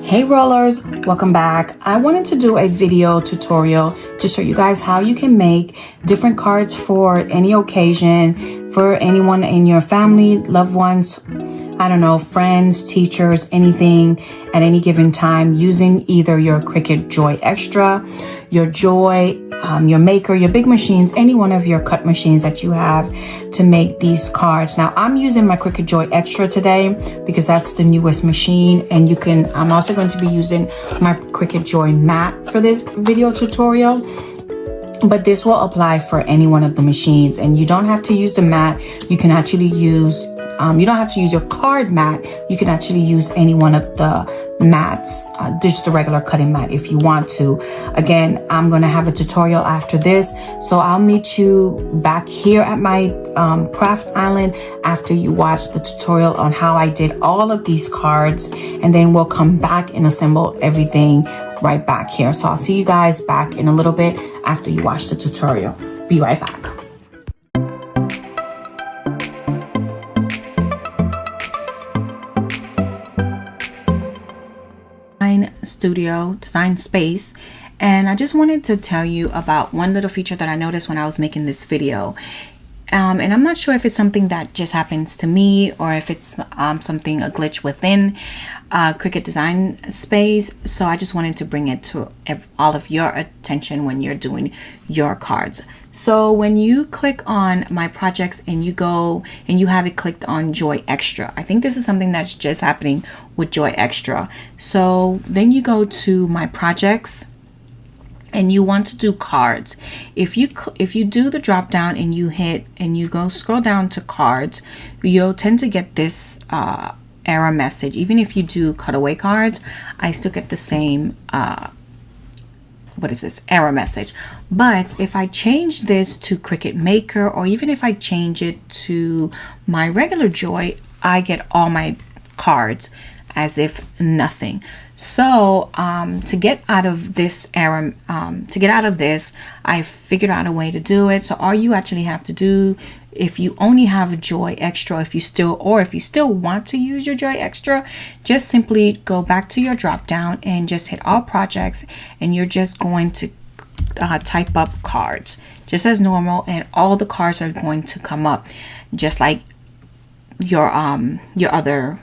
Hey rollers, welcome back. I wanted to do a video tutorial to show you guys how you can make different cards for any occasion, for anyone in your family, loved ones, I don't know, friends, teachers, anything at any given time using either your Cricut Joy Xtra, your Joy, your Maker, your big machines, any one of your cut machines that you have to make these cards. Now I'm using my Cricut Joy Xtra today because that's the newest machine, and I'm also going to be using my Cricut Joy Mat for this video tutorial. But this will apply for any one of the machines, and you don't have to use the mat. You can actually use you don't have to use your card mat. You can actually use any one of the mats, just a regular cutting mat if you want to. Again, I'm going to have a tutorial after this. So I'll meet you back here at my craft island after you watch the tutorial on how I did all of these cards. And then we'll come back and assemble everything right back here. So I'll see you guys back in a little bit after you watch the tutorial. Be right back. Studio design space, and I just wanted to tell you about one little feature that I noticed when I was making this video, and I'm not sure if it's something that just happens to me or if it's a glitch within Cricut design space. So I just wanted to bring it to all of your attention when you're doing your cards. So when you click on my projects and you go and you have it clicked on Joy Xtra, I think this is something that's just happening with Joy Xtra. So then you go to my projects and you want to do cards. If you do the drop down and you hit and you go scroll down to cards, you'll tend to get this error message. Even if you do cutaway cards, I still get the same error message. But if I change this to Cricut Maker, or even if I change it to my regular Joy, I get all my cards as if nothing. So to get out of this error, I figured out a way to do it. So all you actually have to do, if you only have a Joy Xtra, if you still want to use your Joy Xtra, just simply go back to your drop down and just hit all projects, and you're just going to type up cards just as normal, and all the cards are going to come up just like your other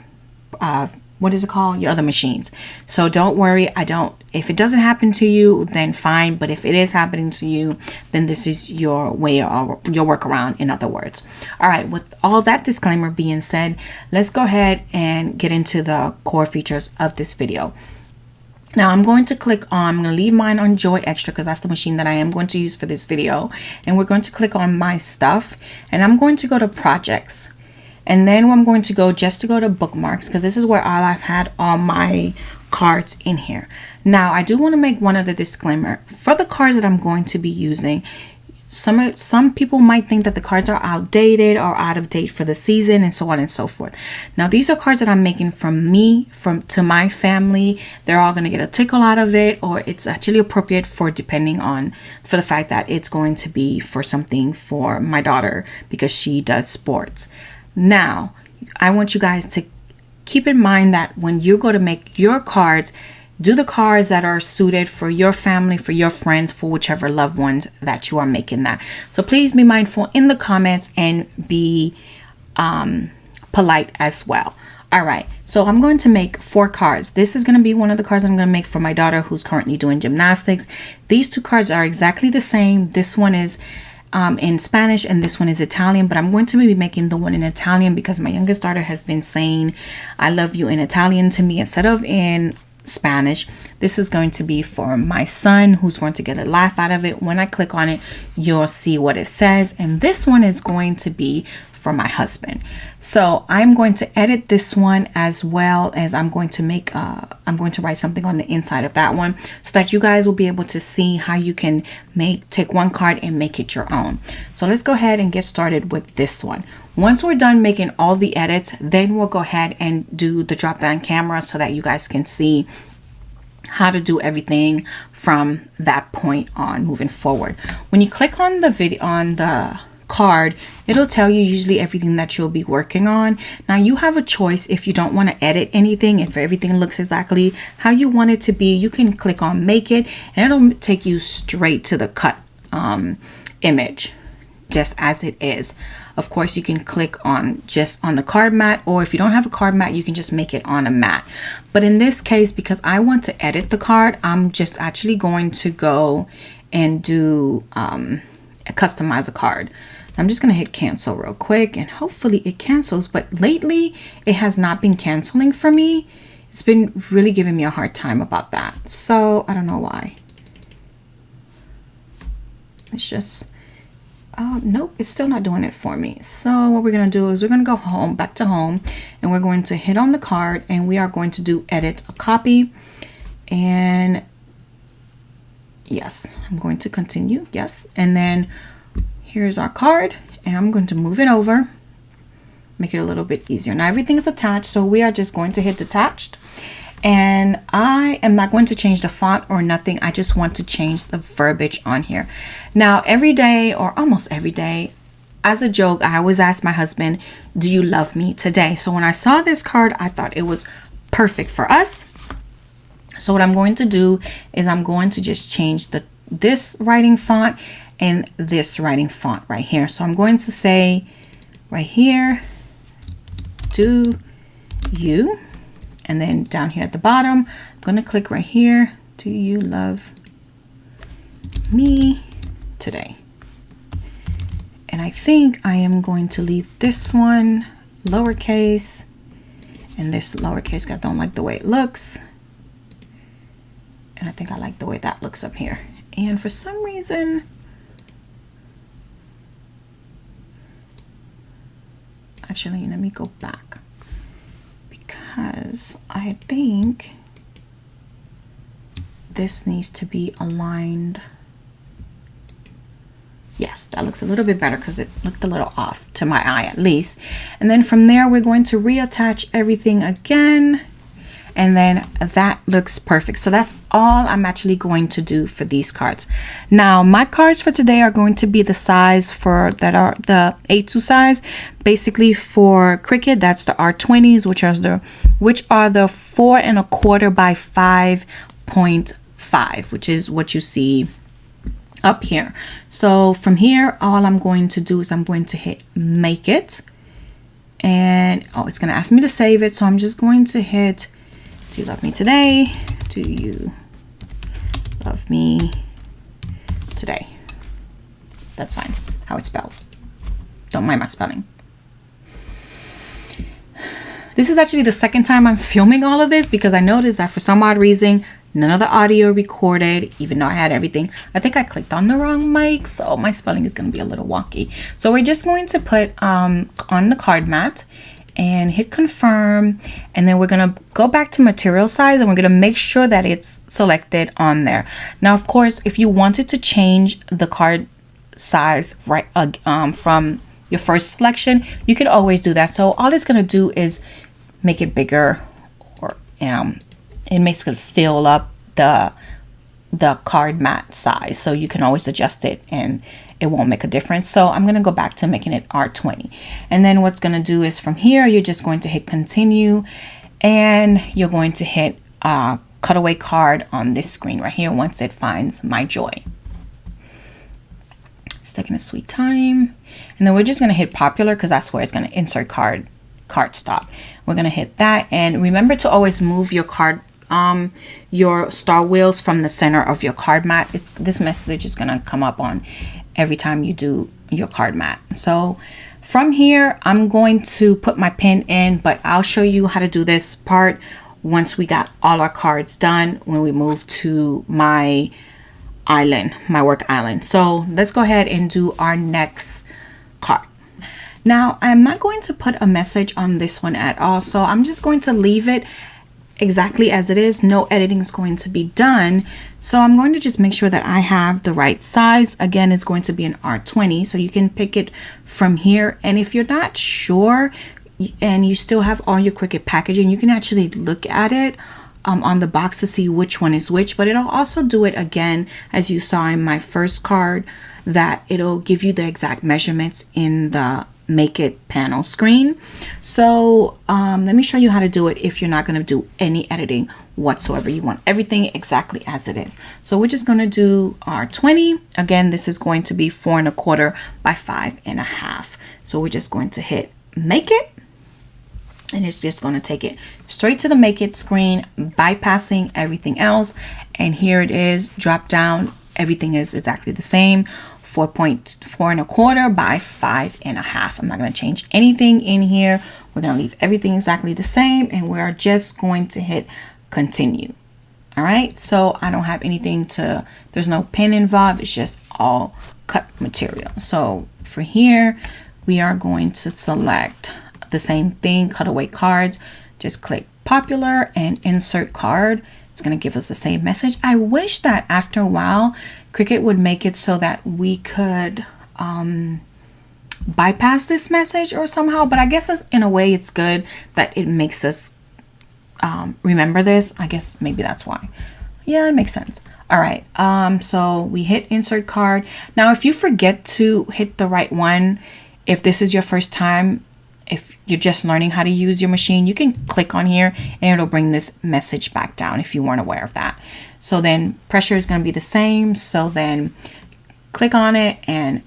your other machines. So don't worry, if it doesn't happen to you, then fine, but if it is happening to you, then this is your way, or your workaround, in other words. All right, with all that disclaimer being said, let's go ahead and get into the core features of this video. Now I'm going to leave mine on Joy Xtra because that's the machine that I am going to use for this video, and we're going to click on my stuff, and I'm going to go to projects. And then I'm going to go to bookmarks, because this is where I've had all my cards in here. Now I do want to make one other disclaimer. For the cards that I'm going to be using, some people might think that the cards are outdated or out of date for the season, and so on and so forth. Now these are cards that I'm making from me, to my family. They're all going to get a tickle out of it, or it's actually appropriate for the fact that it's going to be for something for my daughter because she does sports. Now, I want you guys to keep in mind that when you go to make your cards, do the cards that are suited for your family, for your friends, for whichever loved ones that you are making that. So please be mindful in the comments and be polite as well. All right, so I'm going to make 4 cards. This is going to be one of the cards I'm going to make for my daughter who's currently doing gymnastics. These 2 cards are exactly the same. This one is in Spanish and this one is Italian, but I'm going to be making the one in Italian because my youngest daughter has been saying I love you in Italian to me instead of in Spanish. This is going to be for my son, who's going to get a laugh out of it. When I click on it, you'll see what it says, and this one is going to be for my husband. So I'm going to edit this one, as well as I'm going to write something on the inside of that one so that you guys will be able to see how you can take one card and make it your own. So let's go ahead and get started with this one. Once we're done making all the edits, then we'll go ahead and do the drop down camera so that you guys can see how to do everything from that point on moving forward. When you click on the card, it'll tell you usually everything that you'll be working on. Now you have a choice. If you don't want to edit anything, if everything looks exactly how you want it to be, you can click on make it, and it'll take you straight to the cut image just as it is. Of course, you can click on just on the card mat, or if you don't have a card mat, you can just make it on a mat. But in this case, because I want to edit the card, I'm just actually going to go and do customize a card. I'm just going to hit cancel real quick, and hopefully it cancels. But lately it has not been canceling for me. It's been really giving me a hard time about that. So I don't know why. It's just, nope, it's still not doing it for me. So what we're going to do is we're going to go home, back to home, and we're going to hit on the card, and we are going to do edit a copy. And yes, I'm going to continue. Yes. And then here's our card, and I'm going to move it over, make it a little bit easier. Now everything is attached, so we are just going to hit detached. And I am not going to change the font or nothing. I just want to change the verbiage on here. Now, every day or almost every day, as a joke, I always ask my husband, do you love me today? So when I saw this card, I thought it was perfect for us. So what I'm going to do is I'm going to just change this writing font and this writing font right here. So I'm going to say right here, do you, and then down here at the bottom, I'm going to click right here, do you love me today? And I think I am going to leave this one lowercase and this lowercase. I don't like the way it looks. And I think I like the way that looks up here. And for some reason, actually, let me go back, because I think this needs to be aligned. Yes, that looks a little bit better because it looked a little off to my eye at least. And then from there, we're going to reattach everything again. And then that looks perfect. So that's all I'm actually going to do for these cards. Now, my cards for today are going to be the size that are the A2 size. Basically for Cricut, that's the R20s, which are the 4 1/4 by 5.5, which is what you see up here. So from here, all I'm going to do is I'm going to hit make it. And it's going to ask me to save it. So I'm just going to hit, do you love me today? Do you love me today? That's fine. How it's spelled. Don't mind my spelling. This is actually the second time I'm filming all of this, because I noticed that for some odd reason, none of the audio recorded, even though I had everything. I think I clicked on the wrong mic, so my spelling is going to be a little wonky. So we're just going to put on the card mat and hit confirm, and then we're going to go back to material size, and we're going to make sure that it's selected on there. Now, of course, if you wanted to change the card size right from your first selection, you could always do that. So all it's going to do is make it bigger, or it makes it fill up the card mat size, so you can always adjust it and it won't make a difference. So I'm going to go back to making it R20, and then what's going to do is from here you're just going to hit continue, and you're going to hit cutaway card on this screen right here once it finds my joy. It's taking a sweet time, and then we're just going to hit popular because that's where it's going to insert card stop. We're going to hit that, and remember to always move your card your star wheels from the center of your card mat. This message is going to come up on every time you do your card mat. So from here, I'm going to put my pin in, but I'll show you how to do this part once we got all our cards done, when we move to my island, my work island. So let's go ahead and do our next card. Now, I'm not going to put a message on this one at all, so I'm just going to leave it exactly as it is. No editing is going to be done. So I'm going to just make sure that I have the right size. Again, it's going to be an R20, so you can pick it from here. And if you're not sure and you still have all your Cricut packaging, you can actually look at it on the box to see which one is which, but it'll also do it again, as you saw in my first card, that it'll give you the exact measurements in the Make It panel screen. So let me show you how to do it if you're not going to do any editing whatsoever. You want everything exactly as it is. So we're just going to do our 20. Again, this is going to be 4 1/4 by 5 1/2. So we're just going to hit Make It, and it's just going to take it straight to the Make It screen, bypassing everything else. And here it is, drop down. Everything is exactly the same. 4 1/4 by 5 1/2. I'm not going to change anything in here. We're going to leave everything exactly the same, and we're just going to hit continue. All right, so I don't have anything to, there's no pin involved. It's just all cut material. So for here, we are going to select the same thing, cutaway cards. Just click popular and insert card. It's going to give us the same message. I wish that after a while Cricut would make it so that we could bypass this message or somehow, but I guess in a way it's good that it makes us remember this. I guess maybe that's why. Yeah, it makes sense. All right, so we hit insert card. Now if you forget to hit the right one, if this is your first time, if you're just learning how to use your machine, you can click on here and it'll bring this message back down if you weren't aware of that. So then pressure is going to be the same. So then click on it and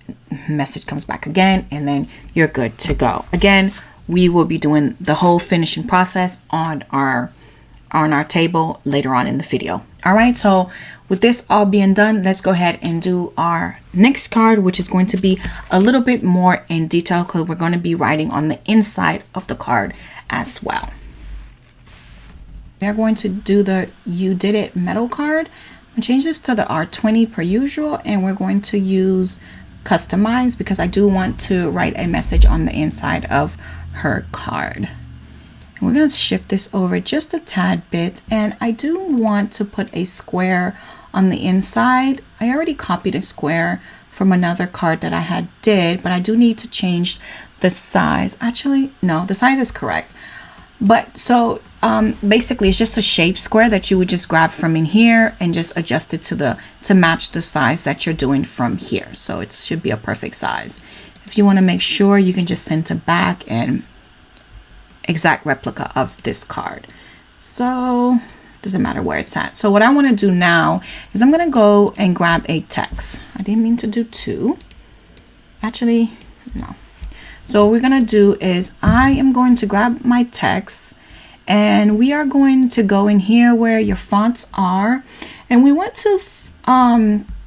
message comes back again, and then you're good to go. Again, we will be doing the whole finishing process on our table later on in the video. All right, so with this all being done, let's go ahead and do our next card, which is going to be a little bit more in detail because we're going to be writing on the inside of the card as well. We are going to do the You Did It metal card. I'll change this to the R20 per usual, and we're going to use customize because I do want to write a message on the inside of her card. And we're going to shift this over just a tad bit, and I do want to put a square on the inside. I already copied a square from another card that I did, but I do need to change the size. Actually, no, the size is correct. But so basically it's just a shape square that you would just grab from in here and just adjust it to match the size that you're doing from here. So it should be a perfect size. If you want to make sure, you can just send to back and exact replica of this card. So doesn't matter where it's at. So what I want to do now is I'm going to go and grab a text. I didn't mean to do two. Actually, no. So what we're going to do is I am going to grab my text, and we are going to go in here where your fonts are, and we want to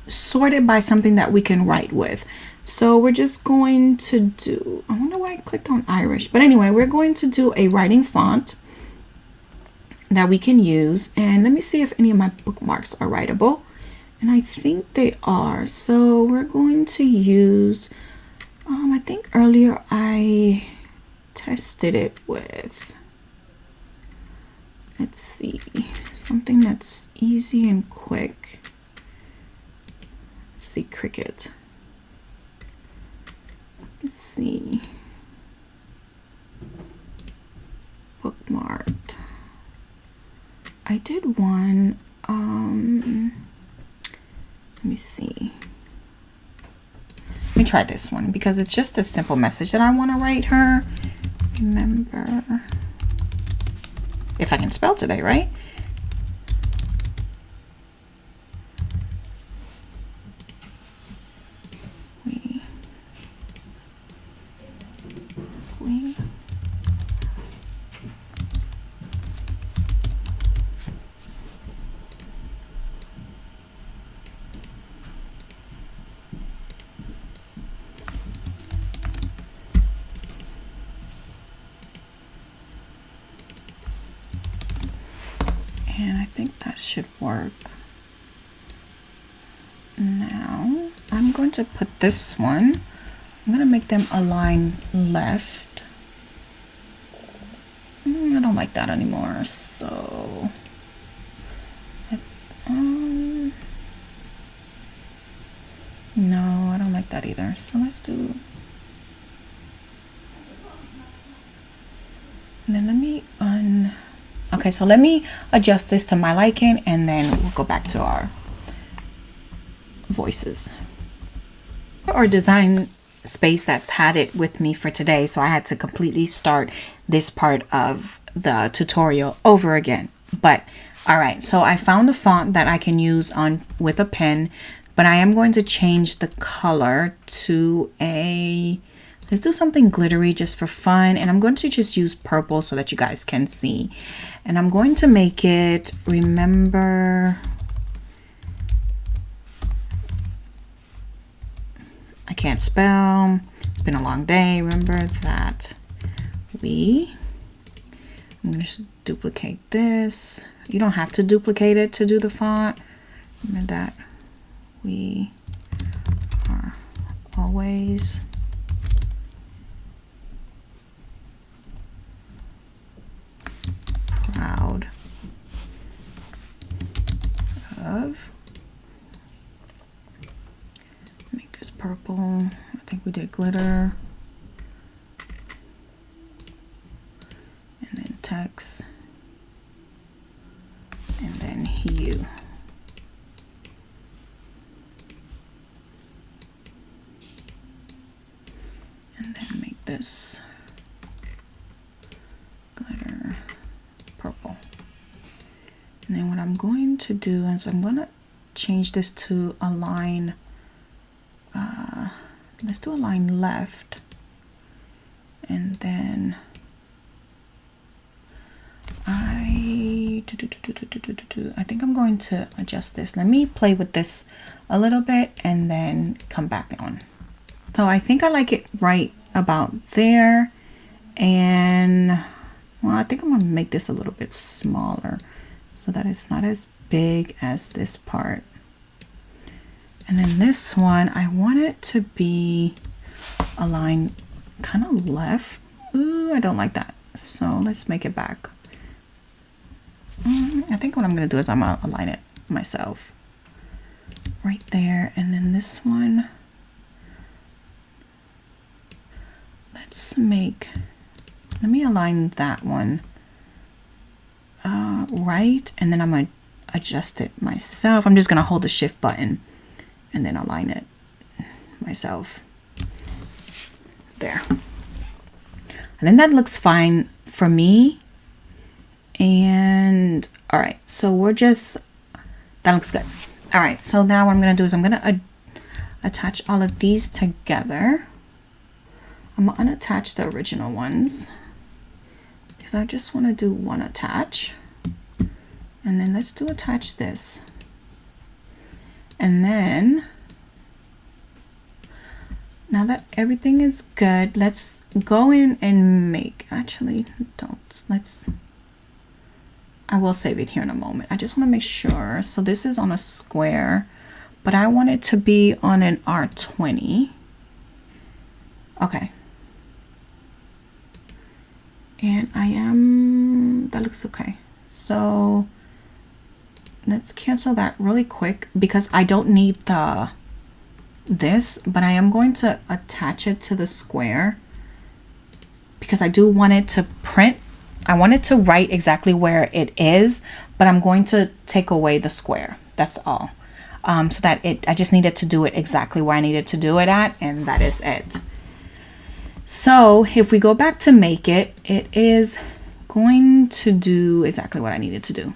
sort it by something that we can write with. So we're just going to do, I wonder why I clicked on Irish, but anyway, we're going to do a writing font that we can use. And let me see if any of my bookmarks are writable, and I think they are. So we're going to use, I think earlier I tested it with, let's see, something that's easy and quick. Let's see, Cricut. Let's see. Bookmarked. I did one, let me see. Let me try this one because it's just a simple message that I want to write her. Remember, if I can spell today, right? And I think that should work. Now I'm going to put this one, I'm going to make them align left. I don't like that anymore, so no, I don't like that either. So let's do, and then let me okay, Okay, so let me adjust this to my liking, and then we'll go back to our voices. Or design space that's had it with me for today, so I had to completely start this part of the tutorial over again. But all right, so I found a font that I can use on with a pen, but I am going to change the color to a, let's do something glittery just for fun, and I'm going to just use purple so that you guys can see. And I'm going to make it remember, I can't spell, it's been a long day, remember that I'm going to just duplicate this. You don't have to duplicate it to do the font. Remember that we are always proud of. Make this purple. I think we did glitter. And then text. And then hue. And then make this glitter purple. And then what I'm going to do is I'm going to change this to a line. Let's do a line left. And then I think I'm going to adjust this. Let me play with this a little bit and then come back on. So I think I like it right about there. And well, I think I'm gonna make this a little bit smaller so that it's not as big as this part. And then this one, I want it to be a line kind of left. Ooh, I don't like that. So let's make it back. I think what I'm going to do is I'm going to align it myself right there. And then this one, let me align that one right. And then I'm going to adjust it myself. I'm just going to hold the shift button and then align it myself there. And then that looks fine for me. And all right, so that looks good. All right, so now what I'm gonna do is I'm gonna attach all of these together. I'm gonna unattach the original ones because I just want to do one attach. And then let's do attach this. And then now that everything is good, let's go in and make, actually I will save it here in a moment. I just want to make sure. So this is on a square, but I want it to be on an R20. Okay. And that looks okay. So let's cancel that really quick because I don't need this, but I am going to attach it to the square because I do want it to print. I want it to write exactly where it is, but I'm going to take away the square. That's all. So that I just needed to do it exactly where I needed to do it at, and that is it. So if we go back to make it, it is going to do exactly what I needed to do.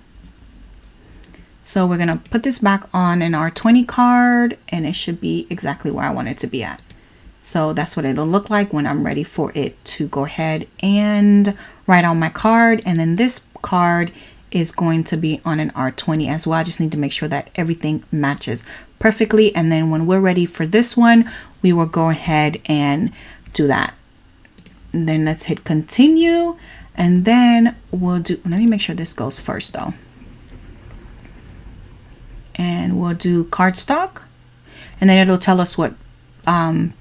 So we're going to put this back on an R20 card, and it should be exactly where I want it to be at. So that's what it'll look like when I'm ready for it to go ahead and write on my card. And then this card is going to be on an R20 as well. I just need to make sure that everything matches perfectly. And then when we're ready for this one, we will go ahead and do that. And then let's hit continue. And then we'll do, let me make sure this goes first though. And we'll do cardstock. And then it'll tell us what's going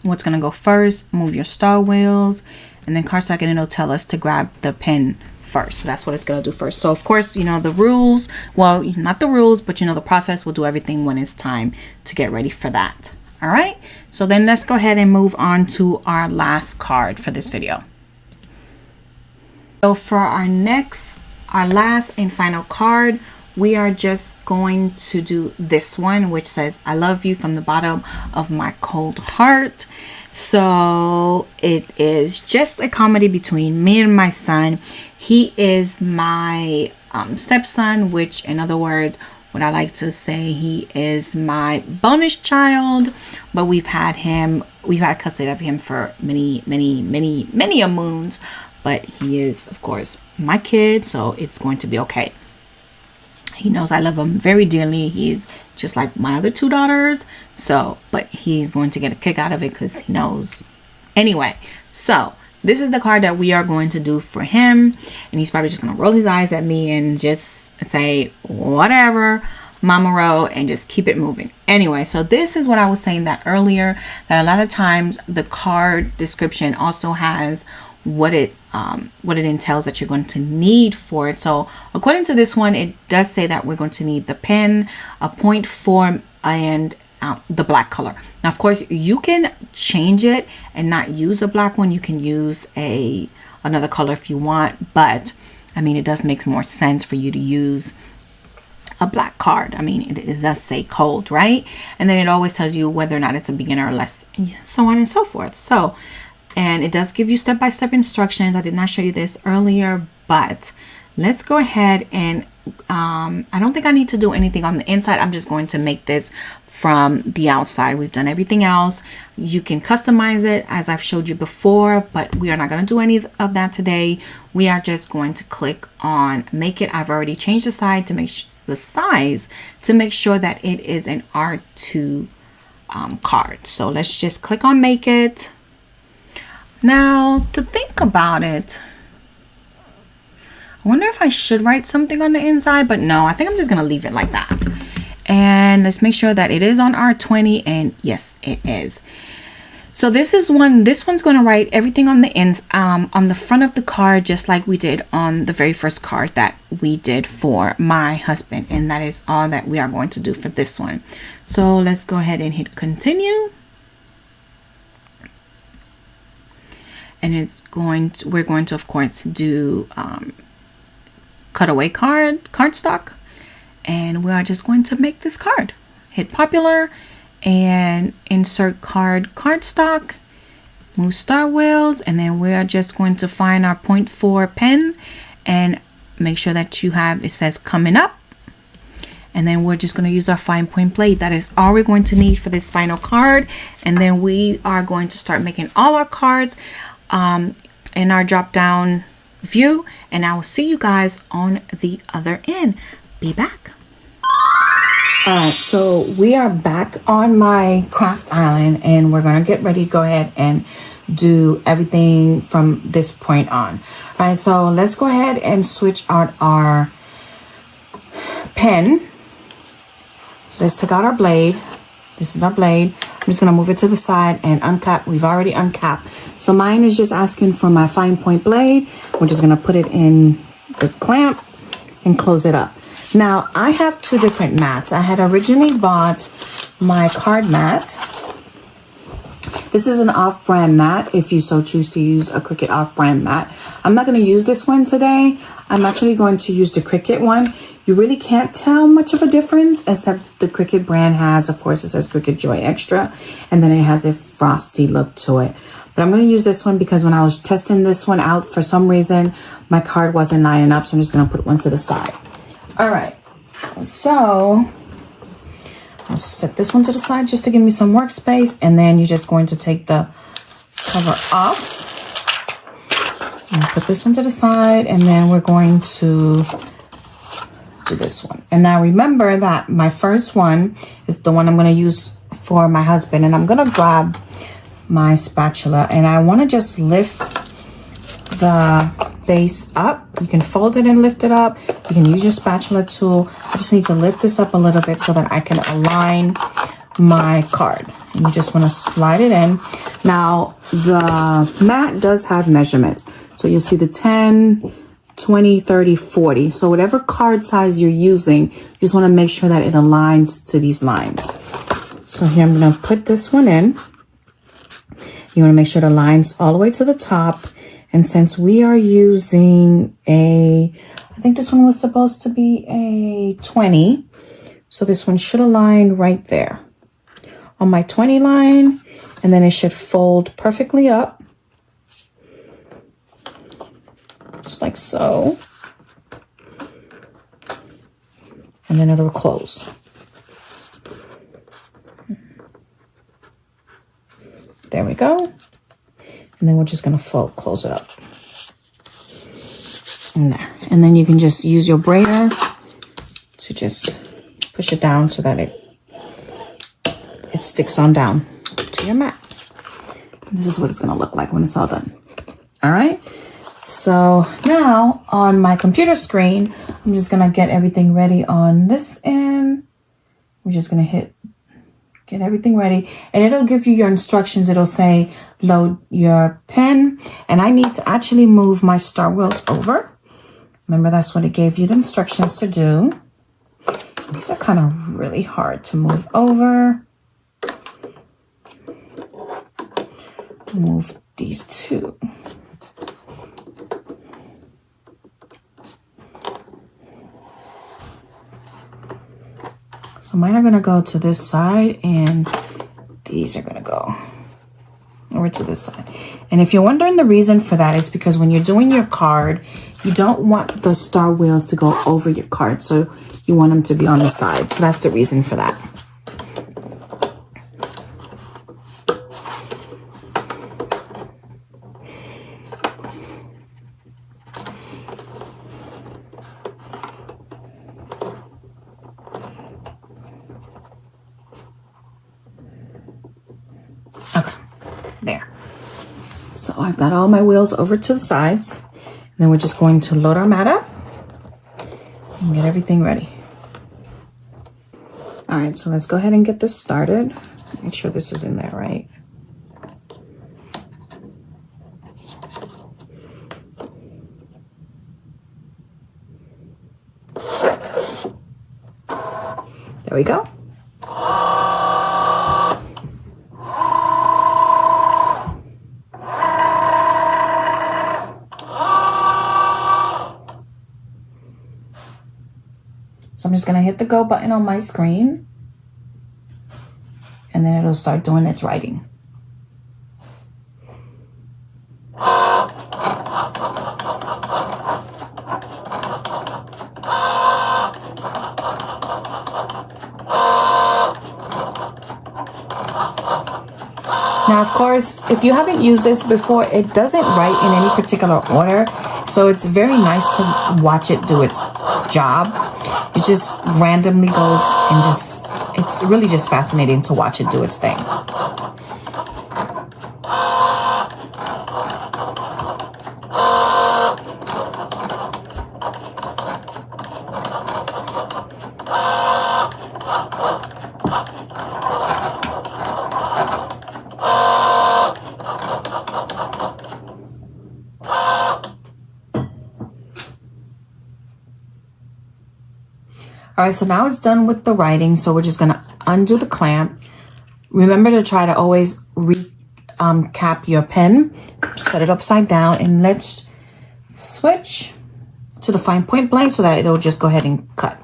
to go first. Move your star wheels. And then cardstock, and it'll tell us to grab the pen first. So that's what it's going to do first. So of course, you know, the rules, well, not the rules, but you know, the process will do everything when it's time to get ready for that. All right. So then let's go ahead and move on to our last card for this video. So for our next our last and final card, we are just going to do this one, which says, I love you from the bottom of my cold heart. So it is just a comedy between me and my son. He is my stepson, which in other words, what I like to say, he is my bonus child, but we've had custody of him for many a moons, but he is of course my kid, so it's going to be okay. He knows I love him very dearly. He's just like my other two daughters, so but he's going to get a kick out of it because he knows anyway. So this is the card that we are going to do for him, and he's probably just going to roll his eyes at me and just say whatever, Mama Ro, and just keep it moving. Anyway, so this is what I was saying that earlier, that a lot of times the card description also has what it entails that you're going to need for it. So according to this one, it does say that we're going to need the pen, a point form, and the black color. Now, of course, you can change it and not use a black one. You can use another color if you want, but I mean, it does make more sense for you to use a black card. I mean, it does say cold, right? And then it always tells you whether or not it's a beginner or less, so on and so forth. So, and it does give you step-by-step instructions. I did not show you this earlier, but let's go ahead and I don't think I need to do anything on the inside. I'm just going to make this from the outside. We've done everything else. You can customize it as I've showed you before, but we are not going to do any of that today. We are just going to click on make it. I've already changed the size to make sure that it is an R2 card. So let's just click on make it. Now, to think about it, I wonder if I should write something on the inside, but no, I think I'm just going to leave it like that. And let's make sure that it is on R20, and yes, it is. So this one's going to write everything on the ends, on the front of the card, just like we did on the very first card that we did for my husband. And that is all that we are going to do for this one. So let's go ahead and hit continue. And we're going to, of course, do cutaway cardstock, and we are just going to make this card. Hit popular and insert cardstock, move star wheels, and then we are just going to find our 0.4 pen and make sure that it says coming up, and then we're just going to use our fine point blade. That is all we're going to need for this final card, and then we are going to start making all our cards in our drop down view, and I will see you guys on the other end. Be back. All right, so we are back on my craft island, and we're going to get ready to go ahead and do everything from this point on. All right, so let's go ahead and switch out our pen. So let's take out our blade. This is our blade. I'm just going to move it to the side and uncap. We've already uncapped. So mine is just asking for my fine point blade. We're just going to put it in the clamp and close it up. Now, I have two different mats. I had originally bought my card mat. This is an off-brand mat, if you so choose to use a Cricut off-brand mat. I'm not going to use this one today. I'm actually going to use the Cricut one. You really can't tell much of a difference, except the Cricut brand has, of course, it says Cricut Joy Xtra, and then it has a frosty look to it. But I'm going to use this one because when I was testing this one out, for some reason, my card wasn't lining up, so I'm just going to put one to the side. All right, so I'll set this one to the side just to give me some workspace, and then you're just going to take the cover off and put this one to the side, and then we're going to do this one. And now remember that my first one is the one I'm going to use for my husband, and I'm going to grab my spatula, and I want to just lift the base up. You can fold it and lift it up. You can use your spatula tool. I just need to lift this up a little bit so that I can align my card. And you just want to slide it in. Now, the mat does have measurements. So you'll see the 10, 20, 30, 40. So whatever card size you're using, you just want to make sure that it aligns to these lines. So here I'm going to put this one in. You want to make sure the line's all the way to the top. And since we are using a I think this one was supposed to be a 20. So this one should align right there on my 20 line, and then it should fold perfectly up, just like so. And then it'll close. There we go. And then we're just gonna close it up. And there. And then you can just use your brayer to just push it down so that it sticks on down to your mat. And this is what it's gonna look like when it's all done. All right. So now on my computer screen, I'm just gonna get everything ready on this end. We're just gonna get everything ready, and it'll give you your instructions. It'll say load your pen, and I need to actually move my star wheels over. Remember, that's what it gave you the instructions to do. These are kind of really hard to move over. Move these two. So mine are gonna go to this side, and these are gonna go over to this side. And if you're wondering the reason for that, is because when you're doing your card, you don't want the star wheels to go over your card. So you want them to be on the side. So that's the reason for that. Okay, there. So I've got all my wheels over to the sides. And then we're just going to load our mat up and get everything ready. All right, so let's go ahead and get this started. Make sure this is in there, right? There we go. So I'm just gonna hit the go button on my screen, and then it'll start doing its writing. Now, of course, if you haven't used this before, it doesn't write in any particular order. So it's very nice to watch it do its job. It just randomly goes and it's really just fascinating to watch it do its thing. All right, so now it's done with the writing. So we're just gonna undo the clamp. Remember to try to always cap your pen, set it upside down, and let's switch to the fine point blank so that it'll just go ahead and cut.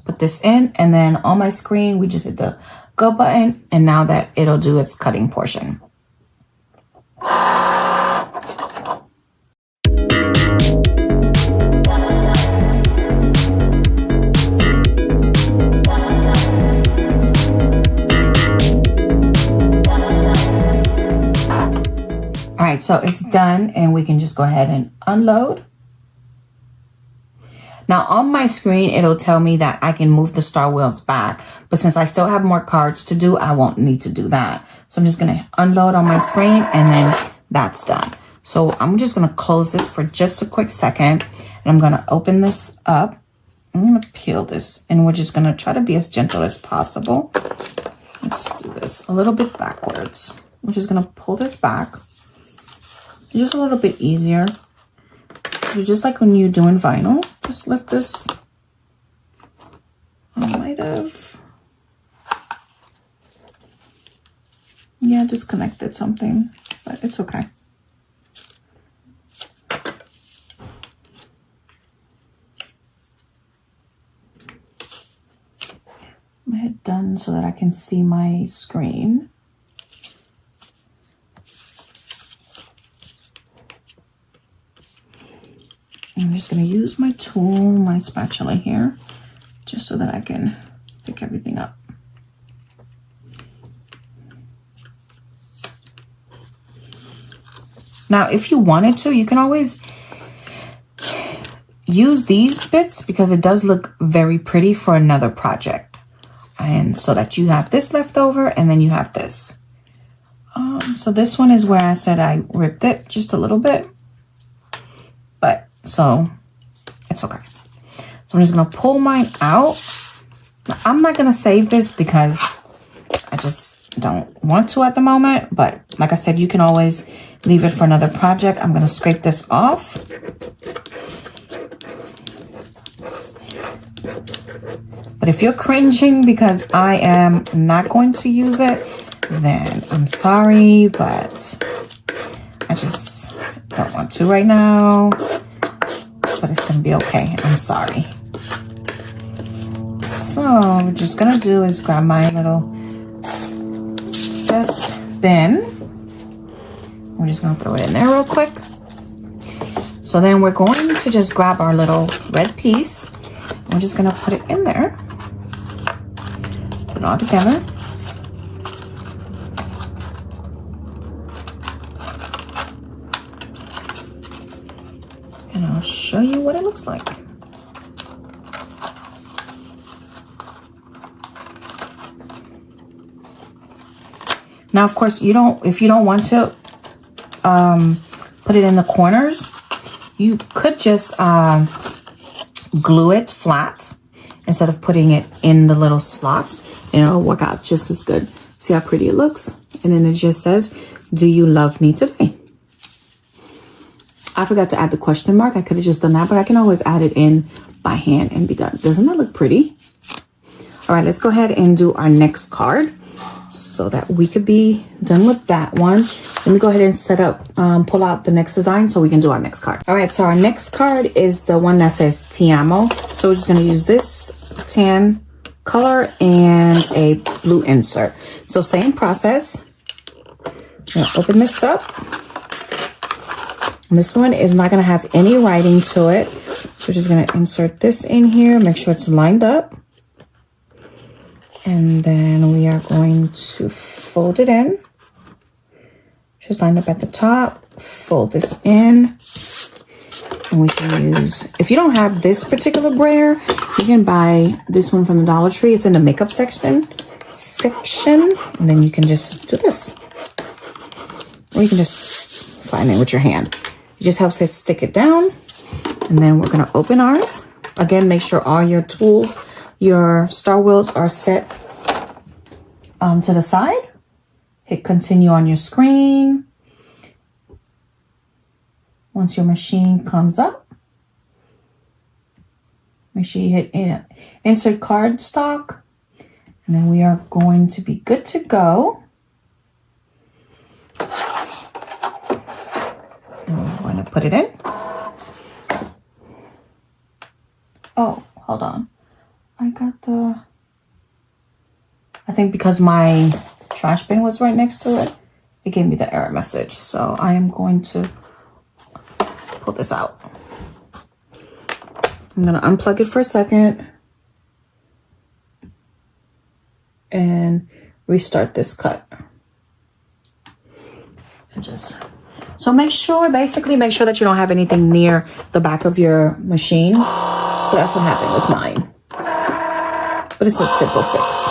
Put this in, and then on my screen, we just hit the go button, and now that it'll do its cutting portion. All right, so it's done, and we can just go ahead and unload. Now on my screen, it'll tell me that I can move the star wheels back, but since I still have more cards to do, I won't need to do that. So I'm just gonna unload on my screen, and then that's done. So I'm just gonna close it for just a quick second, and I'm gonna open this up. I'm gonna peel this, and we're just gonna try to be as gentle as possible. Let's do this a little bit backwards. We're just gonna pull this back. Just a little bit easier. So just like when you're doing vinyl, just lift this. I might have, yeah, disconnected something, but it's okay. I'm gonna hit done so that I can see my screen. I'm just gonna use my tool, my spatula here, just so that I can pick everything up. Now, if you wanted to, you can always use these bits because it does look very pretty for another project. And so that you have this left over and then you have this. So this one is where I said I ripped it just a little bit. But so it's okay. So I'm just gonna pull mine out. Now, I'm not gonna save this because I just don't want to at the moment. But like I said, you can always leave it for another project. I'm gonna scrape this off. But if you're cringing because I am not going to use it, then I'm sorry, but I just don't want to right now. But it's gonna be okay. I'm sorry. So what I'm just gonna do is grab my little bin. We're just gonna throw it in there real quick. So then we're going to just grab our little red piece. We're just gonna put it in there. Put it all together. And I'll show you what it looks like. Now, of course, if you don't want to put it in the corners, you could just glue it flat instead of putting it in the little slots, and it'll work out just as good. See how pretty it looks? And then it just says, "Do you love me today?" I forgot to add the question mark. I could have just done that, but I can always add it in by hand and be done. Doesn't that look pretty? All right, let's go ahead and do our next card so that we could be done with that one. Let me go ahead and set up, pull out the next design so we can do our next card. All right, so our next card is the one that says Ti amo. So we're just gonna use this tan color and a blue insert. So same process. I'm gonna open this up. And this one is not gonna have any writing to it. So we're just gonna insert this in here, make sure it's lined up. And then we are going to fold it in. Just line up at the top, fold this in. And we can use, if you don't have this particular brayer, you can buy this one from the Dollar Tree. It's in the makeup section. And then you can just do this. Or you can just flatten it with your hand. It just helps it stick it down. And then we're gonna open ours. Again, make sure all your tools, your star wheels are set to the side. Hit continue on your screen. Once your machine comes up, make sure you hit insert cardstock. And then we are going to be good to go. And we're going to put it in. Oh, hold on. I think because my trash bin was right next to it, it gave me the error message. So I am going to pull this out. I'm going to unplug it for a second and restart this cut. And so basically make sure that you don't have anything near the back of your machine. So that's what happened with mine. But it's a simple fix.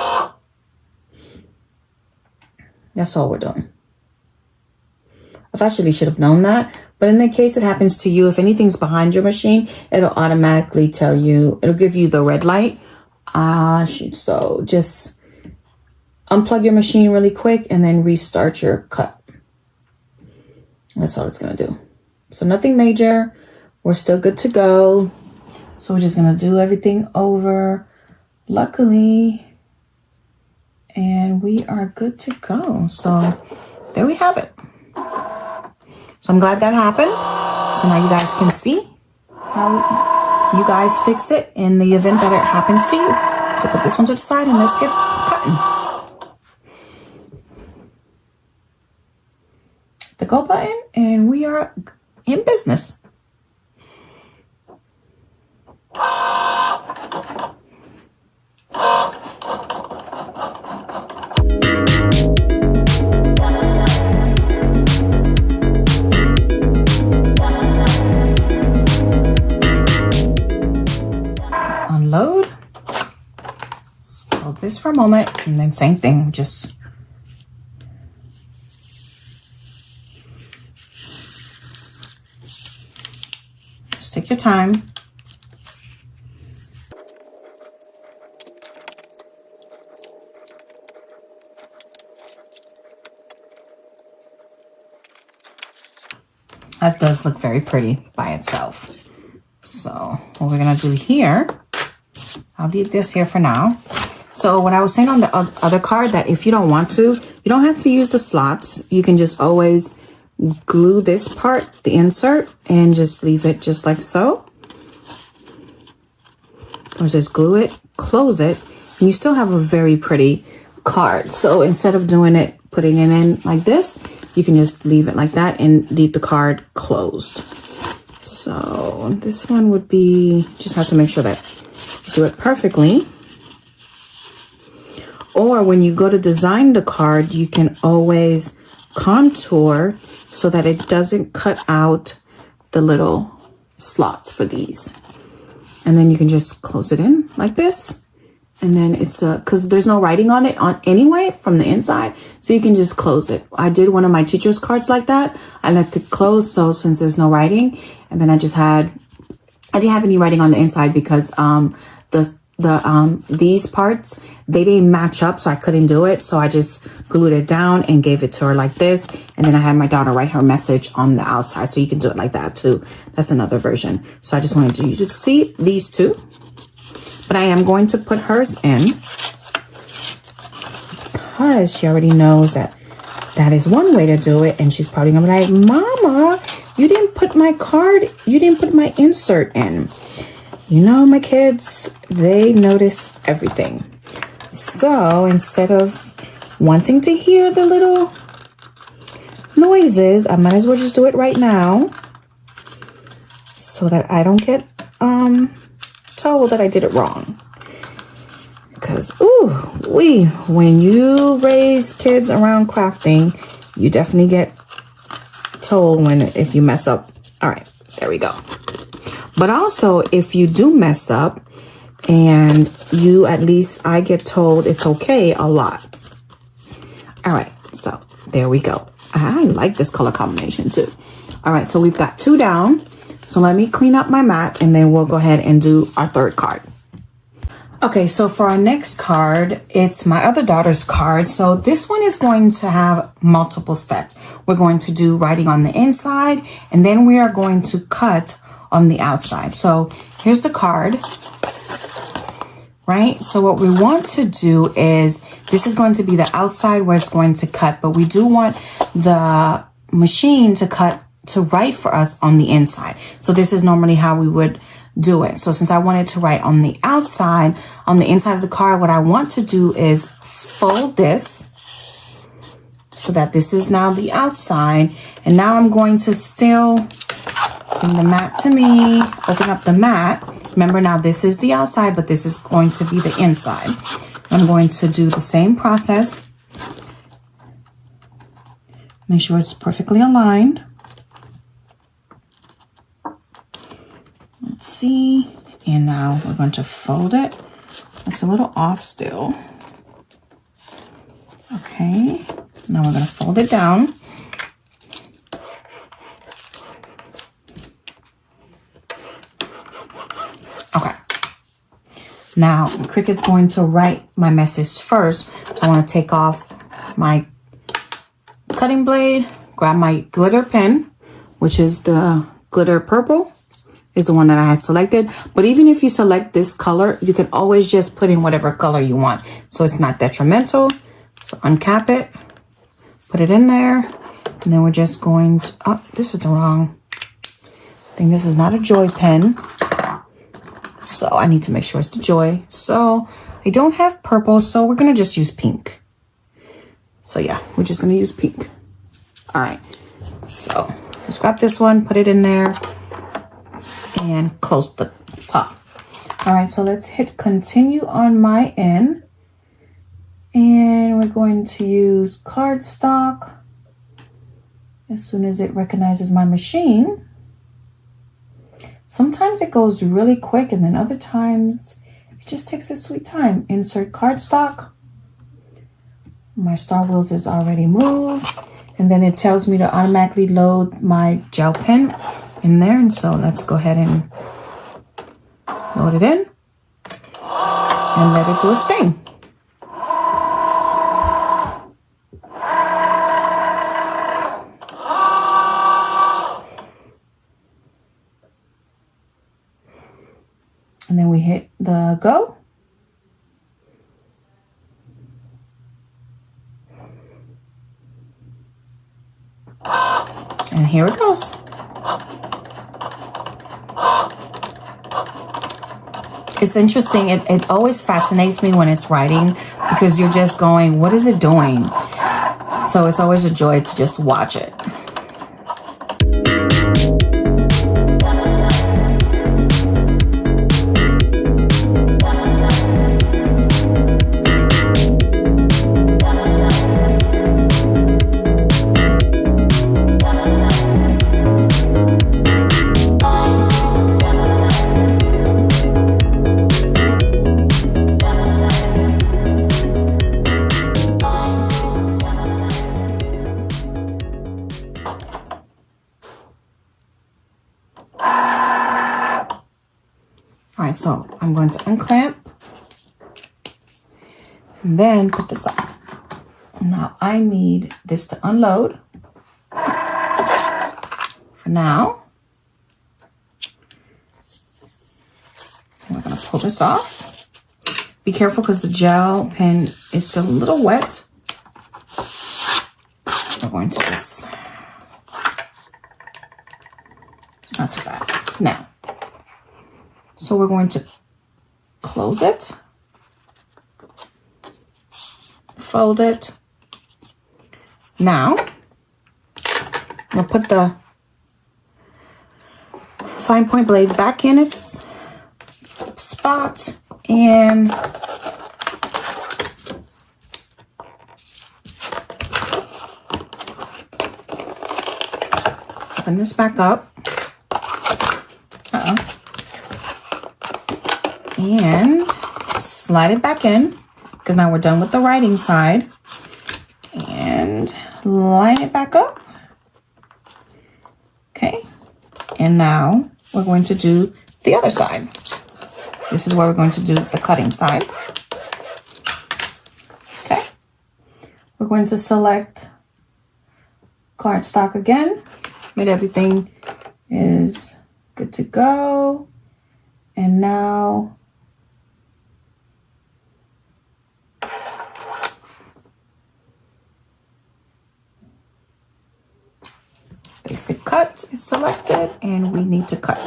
That's all we're doing. I actually should have known that. But in the case it happens to you, if anything's behind your machine, it'll automatically tell you, it'll give you the red light. So just unplug your machine really quick and then restart your cut. That's all it's going to do. So nothing major. We're still good to go. So we're just going to do everything over. Luckily. And we are good to go. So there we have it. So I'm glad that happened. So now you guys can see how you guys fix it in the event that it happens to you. So put this one to the side and let's get cutting. The go button, and we are in business. Unload. Hold this for a moment, and then same thing, just take your time. That does look very pretty by itself. So what we're gonna do here, I'll leave this here for now. So what I was saying on the other card, that if you don't want to, you don't have to use the slots. You can just always glue this part, the insert, and just leave it just like so. Or just glue it, close it, and you still have a very pretty card. So instead of doing it, putting it in like this, you can just leave it like that and leave the card closed. So this one would be, just have to make sure that you do it perfectly. Or when you go to design the card, you can always contour so that it doesn't cut out the little slots for these. And then you can just close it in like this. And then it's because there's no writing on it anyway from the inside. So you can just close it. I did one of my teacher's cards like that. I left it closed. So since there's no writing, and then I didn't have any writing on the inside because these parts, they didn't match up, so I couldn't do it. So I just glued it down and gave it to her like this. And then I had my daughter write her message on the outside. So you can do it like that too. That's another version. So I just wanted you to see these two. But I am going to put hers in because she already knows that that is one way to do it. And she's probably gonna be like, Mama, you didn't put my card, you didn't put my insert in. You know, my kids, they notice everything. So instead of wanting to hear the little noises, I might as well just do it right now so that I don't get told that I did it wrong. Because, when you raise kids around crafting, you definitely get told if you mess up. All right, there we go. But also, if you do mess up and I get told it's okay a lot. All right, so there we go. I like this color combination too. All right, so we've got 2 down. So let me clean up my mat and then we'll go ahead and do our 3rd card. Okay, so for our next card, it's my other daughter's card. So this one is going to have multiple steps. We're going to do writing on the inside, and then we are going to cut on the outside. So here's the card, right? So what we want to do is, this is going to be the outside where it's going to cut, but we do want the machine to write for us on the inside. So this is normally how we would do it. So since I wanted to write on the outside, on the inside of the card, what I want to do is fold this so that this is now the outside. And now I'm going to still bring the mat to me, open up the mat. Remember, now this is the outside, but this is going to be the inside. I'm going to do the same process. Make sure it's perfectly aligned. Let's see. And now we're going to fold it. It's a little off still. Okay. Now we're going to fold it down. Okay. Now Cricut's going to write my message first. I want to take off my cutting blade, grab my glitter pen, which is the glitter purple, is the one that I had selected. But even if you select this color, you can always just put in whatever color you want, so it's not detrimental. So uncap it, put it in there, and then we're just going to, oh, this is the wrong thing. This is not a Joy pen. So I need to make sure it's the Joy. So I don't have purple, so we're gonna just use pink. So yeah, we're just gonna use pink. All right, so just grab this one, put it in there, and close the top. All right, so let's hit continue on my end. And we're going to use cardstock as soon as it recognizes my machine. Sometimes it goes really quick, and then other times it just takes a sweet time. Insert cardstock. My Star Wheels is already moved, and then it tells me to automatically load my gel pen in there. And so let's go ahead and load it in and let it do its thing. And then we hit the go. And here it goes. It's interesting. It always fascinates me when it's writing because you're just going, what is it doing? So it's always a joy to just watch it. All right, so I'm going to unclamp and then put this up. Now I need this to unload for now. And we're going to pull this off. Be careful because the gel pen is still a little wet. We're going to just, it's not too bad. Now, so we're going to close it, fold it. Now, we'll put the fine point blade back in its spot and open this back up. And slide it back in because now we're done with the writing side. And line it back up. Okay. And now we're going to do the other side. This is where we're going to do the cutting side. Okay. We're going to select cardstock again. Make everything is good to go. And now basic cut is selected and we need to cut.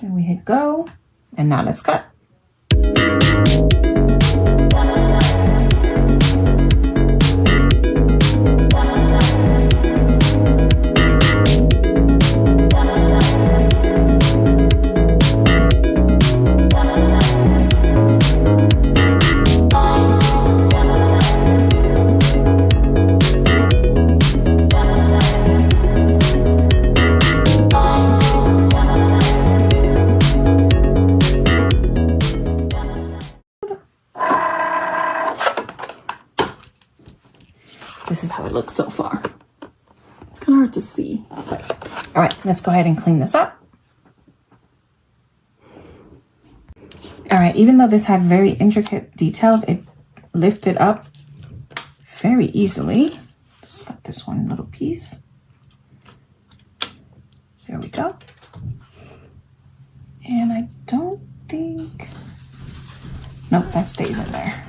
And we hit go. And now let's cut. This is how it looks so far. It's kind of hard to see. But, all right, let's go ahead and clean this up. All right, even though this had very intricate details, it lifted up very easily. Just got this one little piece. There we go. And I don't think, nope, that stays in there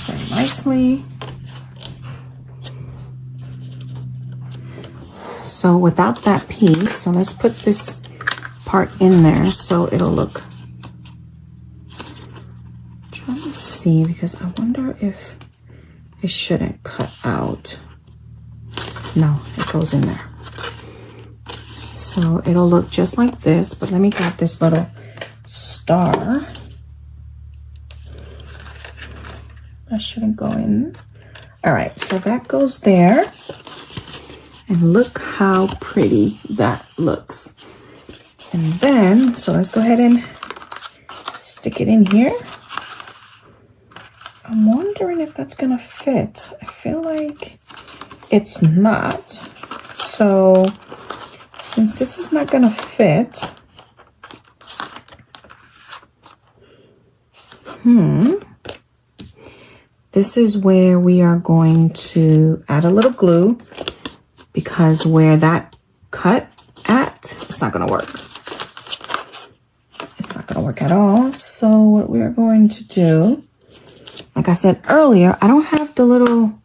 very nicely. So without that piece, so let's put this part in there so it'll look, I'm trying to see, because I wonder if it shouldn't cut out. No, it goes in there. So it'll look just like this, but let me grab this little star. That shouldn't go in. All right, so that goes there. And look how pretty that looks. And then, so let's go ahead and stick it in here. I'm wondering if that's gonna fit. I feel like it's not. So since this is not gonna fit, this is where we are going to add a little glue, because where that cut at, it's not gonna work. It's not gonna work at all. So what we are going to do, like I said earlier, I don't have the little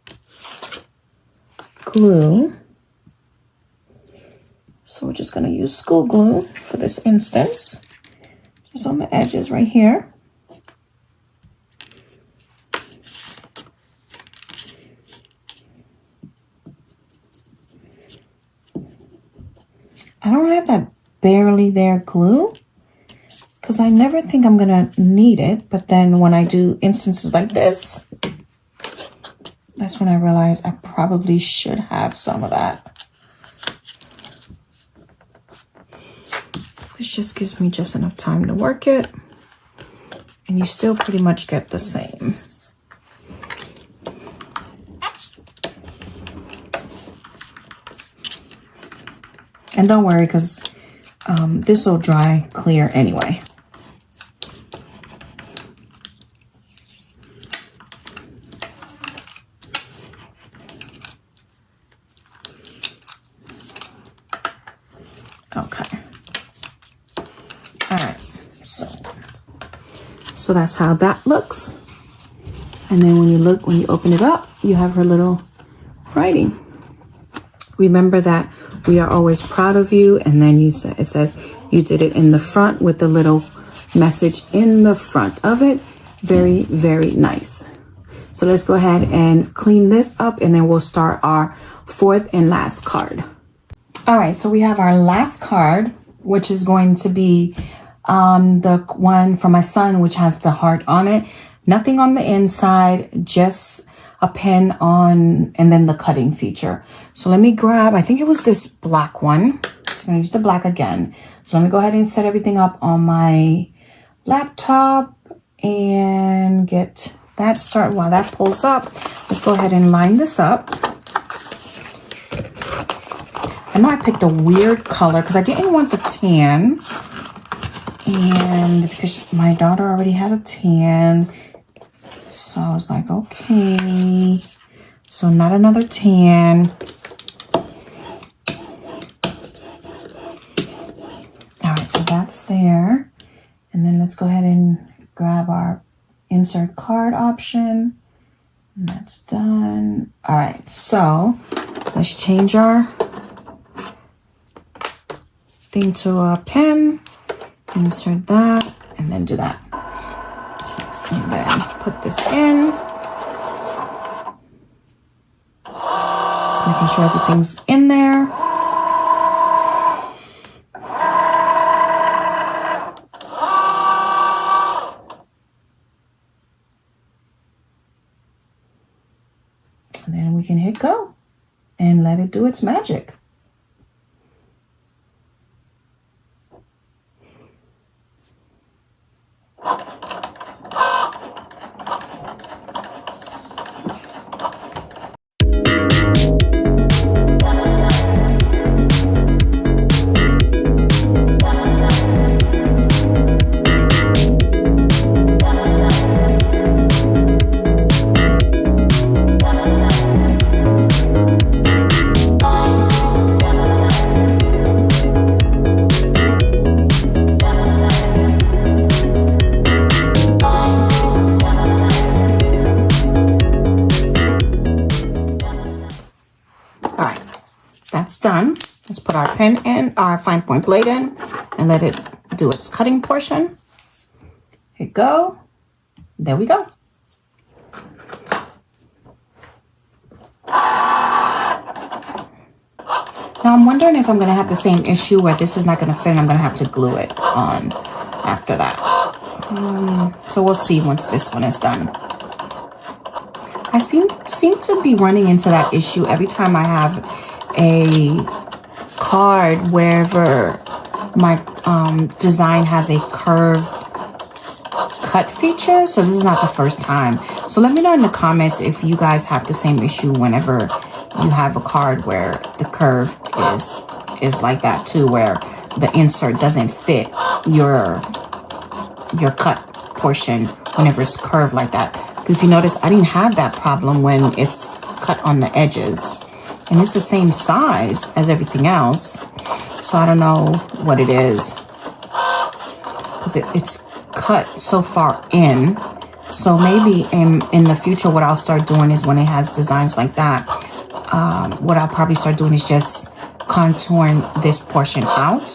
glue. So we're just gonna use school glue for this instance. Just on the edges right here. I don't have that barely there glue because I never think I'm gonna need it, but then when I do instances like this, that's when I realize I probably should have some of that. This just gives me just enough time to work it, and you still pretty much get the same. And don't worry, because this will dry clear anyway. Okay. All right. So that's how that looks. And then when you open it up, you have her little writing. Remember that we are always proud of you. And then it says you did it in the front with the little message in the front of it. Very, very nice. So let's go ahead and clean this up, and then we'll start our fourth and last card. All right, so we have our last card, which is going to be the one for my son, which has the heart on it. Nothing on the inside, just a pen on, and then the cutting feature. So let me grab, I think it was this black one. So I'm gonna use the black again. So let me go ahead and set everything up on my laptop and get that started. While that pulls up, let's go ahead and line this up. I know I picked a weird color because I didn't want the tan. And because my daughter already had a tan, so I was like, okay, so not another tan. All right, so that's there. And then let's go ahead and grab our insert card option. And that's done. All right, so let's change our thing to a pen. Insert that, and then do that. And then put this in. Just making sure everything's in there. And then we can hit go and let it do its magic. All right, that's done. Let's put our pen in, our fine point blade in, and let it do its cutting portion. Here we go. There we go. Now I'm wondering if I'm going to have the same issue where this is not going to fit and I'm going to have to glue it on after that. So we'll see once this one is done. I seem to be running into that issue every time I have a card wherever my design has a curved cut feature. So this is not the first time. So let me know in the comments if you guys have the same issue whenever you have a card where the curve is like that too, where the insert doesn't fit your cut portion whenever it's curved like that. Because if you notice, I didn't have that problem when it's cut on the edges, and it's the same size as everything else. So I don't know what it is, because it's cut so far in. So maybe in the future, what I'll start doing is when it has designs like that, what I'll probably start doing is just contouring this portion out,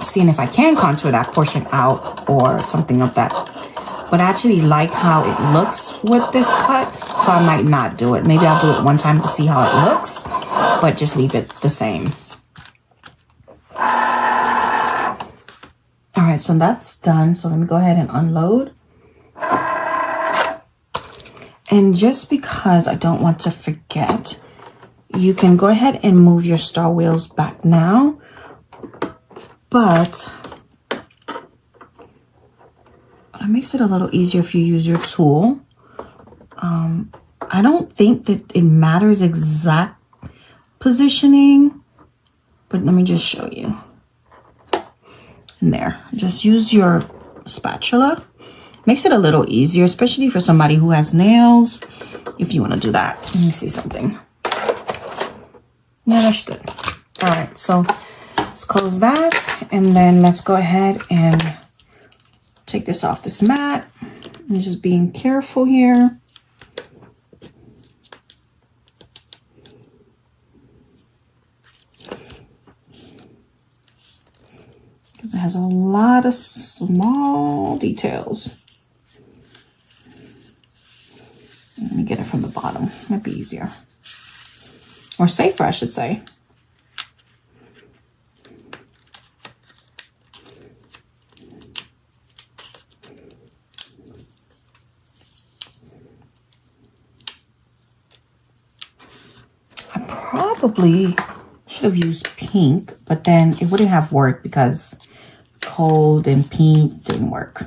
seeing if I can contour that portion out or something of that. But I actually like how it looks with this cut, so I might not do it. Maybe I'll do it one time to see how it looks, but just leave it the same. All right, so that's done. So let me go ahead and unload. And just because I don't want to forget, you can go ahead and move your star wheels back now. But it makes it a little easier if you use your tool. I don't think that it matters exact positioning, but let me just show you. And there, just use your spatula. Makes it a little easier, especially for somebody who has nails, if you want to do that. Let me see something. Yeah, that's good. All right, so let's close that, and then let's go ahead and take this off this mat. I'm just being careful here. Because it has a lot of small details. Let me get it from the bottom. Might be easier. Or safer, I should say. I probably should have used pink, but then it wouldn't have worked because cold and pink didn't work.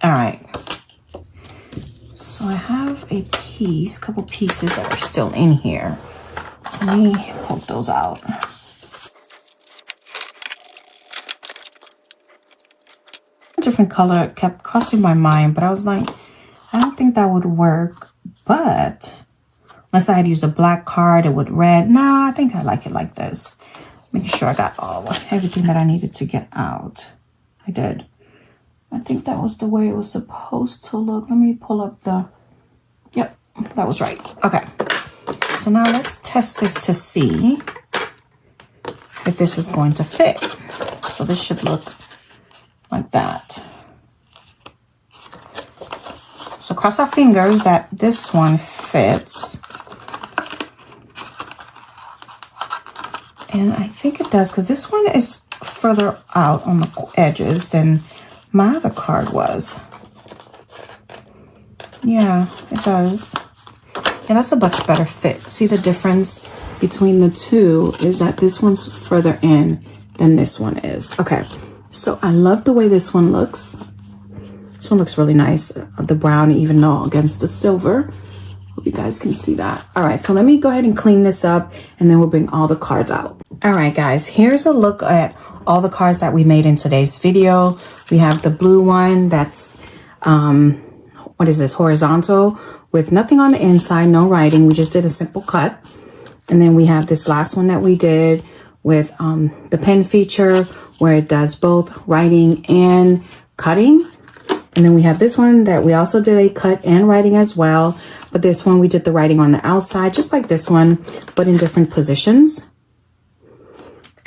All right. So I have a couple pieces that are still in here. So let me poke those out. A different color kept crossing my mind, but I was like, I don't think that would work. But unless I had used a black card, it would red. No, I think I like it like this. Making sure I got everything that I needed to get out. I did. I think that was the way it was supposed to look. Let me pull up yep, that was right. Okay. So now let's test this to see if this is going to fit. So this should look like that. So cross our fingers that this one fits. And I think it does, because this one is further out on the edges than my other card was. Yeah, it does. Yeah, that's a much better fit. See, the difference between the two is that this one's further in than this one is. Okay, so I love the way this one looks. This one looks really nice. The brown, even though against the silver. Hope you guys can see that. All right, so let me go ahead and clean this up, and then we'll bring all the cards out. All right, guys, here's a look at all the cards that we made in today's video. We have the blue one that's, what is this, horizontal, with nothing on the inside, no writing. We just did a simple cut. And then we have this last one that we did with the pen feature, where it does both writing and cutting. And then we have this one that we also did a cut and writing as well. But this one, we did the writing on the outside, just like this one, but in different positions.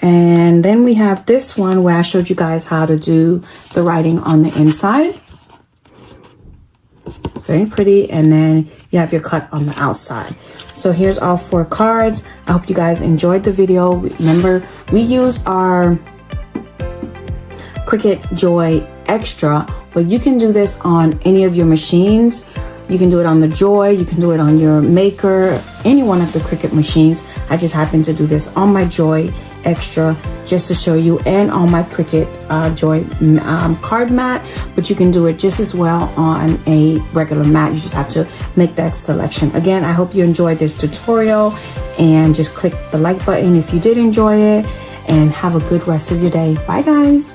And then we have this one where I showed you guys how to do the writing on the inside. Very pretty. And then you have your cut on the outside. So here's all 4 cards. I hope you guys enjoyed the video. Remember, we use our Cricut Joy Xtra, but you can do this on any of your machines. You can do it on the Joy, you can do it on your Maker, any one of the Cricut machines. I just happen to do this on my Joy Xtra just to show you, and on my Cricut Joy card mat, but you can do it just as well on a regular mat. You just have to make that selection. Again, I hope you enjoyed this tutorial, and just click the like button if you did enjoy it, and have a good rest of your day. Bye guys.